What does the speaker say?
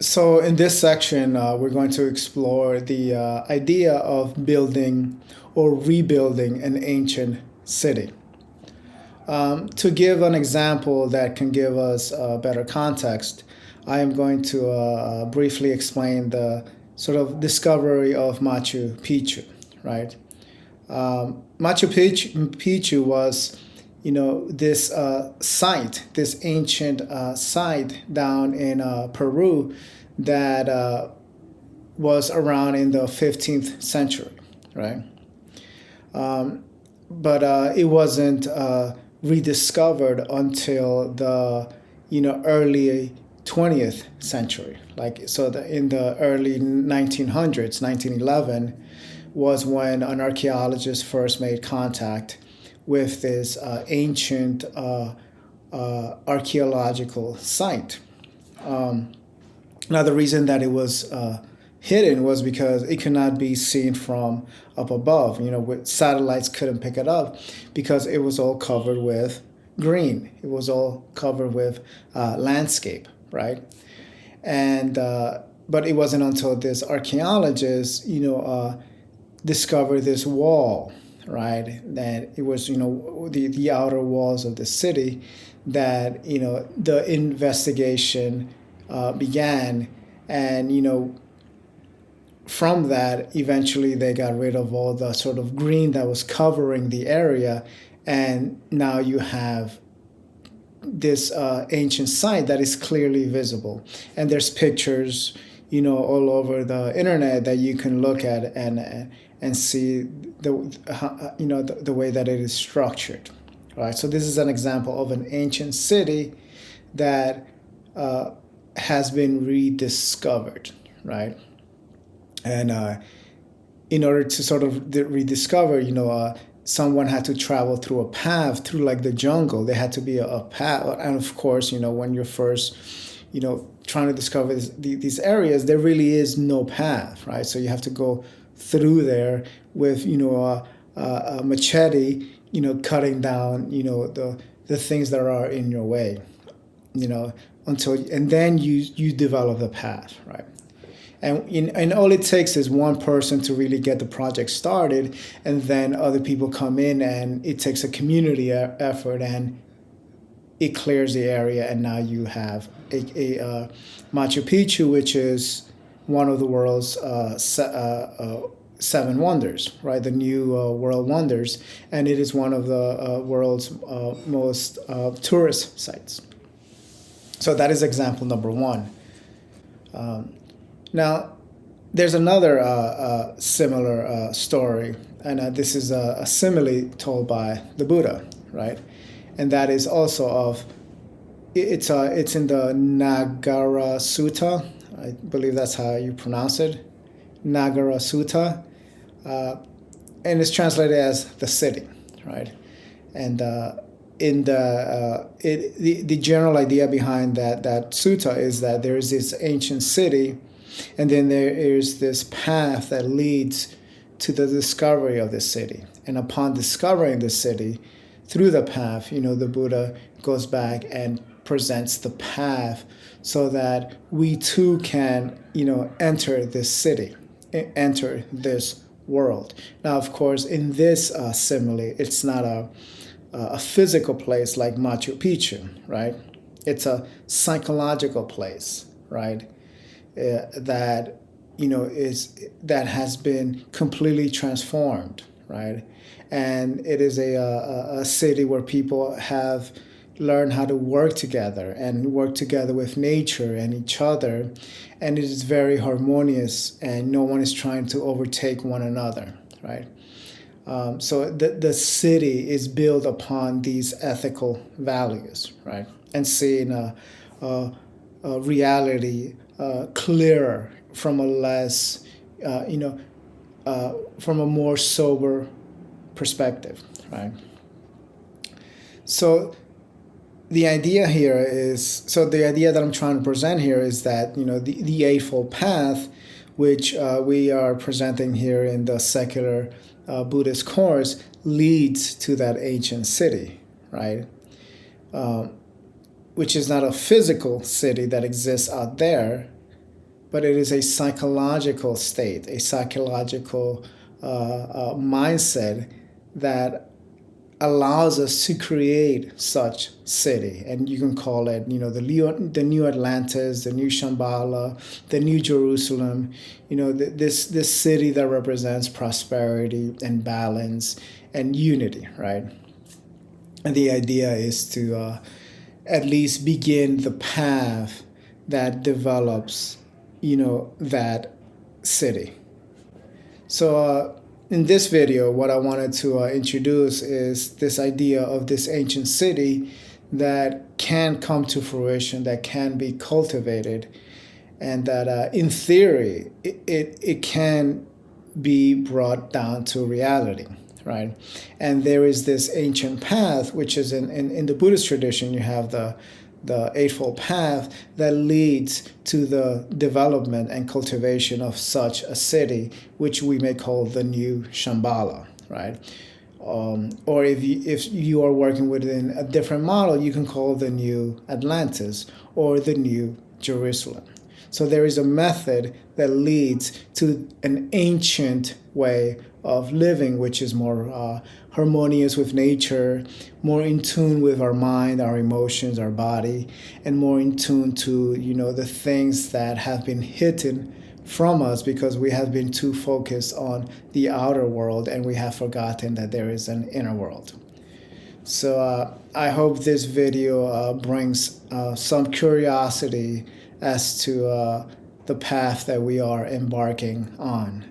So in this section, we're going to explore the idea of building or rebuilding an ancient city. To give an example that can give us better context, I am going to briefly explain the sort of discovery of Machu Picchu, right? Machu Picchu was, this site, this ancient site down in Peru that was around in the 15th century, right? But it wasn't rediscovered until the early 20th century. In the early 1900s, 1911 was when an archaeologist first made contact with this ancient archaeological site. Now, the reason that it was hidden was because it could not be seen from up above. With satellites couldn't pick it up because it was all covered with green. It was all covered with landscape, right? And but it wasn't until this archaeologist, discovered this wall, right? That it was, the outer walls of the city that, the investigation began. And, from that, eventually they got rid of all the sort of green that was covering the area. And now you have this ancient site that is clearly visible. And there's pictures, all over the internet that you can look at and see the way that it is structured. Right. So this is an example of an ancient city that has been rediscovered. Right. And in order to sort of rediscover, someone had to travel through a path through like the jungle. There had to be a path, and of course, when you're first, trying to discover these areas, there really is no path, right? So you have to go through there with, a machete, cutting down, the things that are in your way, and then you develop the path, right? And all it takes is one person to really get the project started, and then other people come in, and it takes a community effort, and it clears the area, and now you have a Machu Picchu, which is one of the world's seven wonders, right? The new world wonders, and it is one of the world's most tourist sites. So that is example number one. Now, there's another similar story, and this is a simile told by the Buddha, right? And that is also of, it's in the Nagara Sutta, I believe that's how you pronounce it, Nagara Sutta, and it's translated as the city, right? And the general idea behind that sutta is that there is this ancient city, and then there is this path that leads to the discovery of this city. And upon discovering the city, through the path, the Buddha goes back and presents the path so that we too can, enter this city, enter this world. Now, of course, in this simile, it's not a physical place like Machu Picchu, right? It's a psychological place, right? That that has been completely transformed, right? And it is a city where people have learned how to work together and work together with nature and each other, and it is very harmonious, and no one is trying to overtake one another, right? So the city is built upon these ethical values, right? And seeing a reality clearer from a less, from a more sober perspective, right? So the idea that I'm trying to present here is that, the Eightfold Path, which we are presenting here in the secular Buddhist course, leads to that ancient city, right? Which is not a physical city that exists out there, but it is a psychological state, a psychological mindset that allows us to create such city. And you can call it, the new Atlantis, the new Shambhala, the new Jerusalem, this city that represents prosperity and balance and unity, right? And the idea is to at least begin the path that develops, that city. So in this video, what I wanted to introduce is this idea of this ancient city that can come to fruition, that can be cultivated, and that in theory, it can be brought down to reality, right? And there is this ancient path, which is in the Buddhist tradition, you have the Eightfold Path that leads to the development and cultivation of such a city, which we may call the new Shambhala, right? Or if you are working within a different model, you can call the new Atlantis or the new Jerusalem. So there is a method that leads to an ancient way of living, which is more harmonious with nature, more in tune with our mind, our emotions, our body, and more in tune to, the things that have been hidden from us because we have been too focused on the outer world and we have forgotten that there is an inner world. So I hope this video brings some curiosity as to the path that we are embarking on.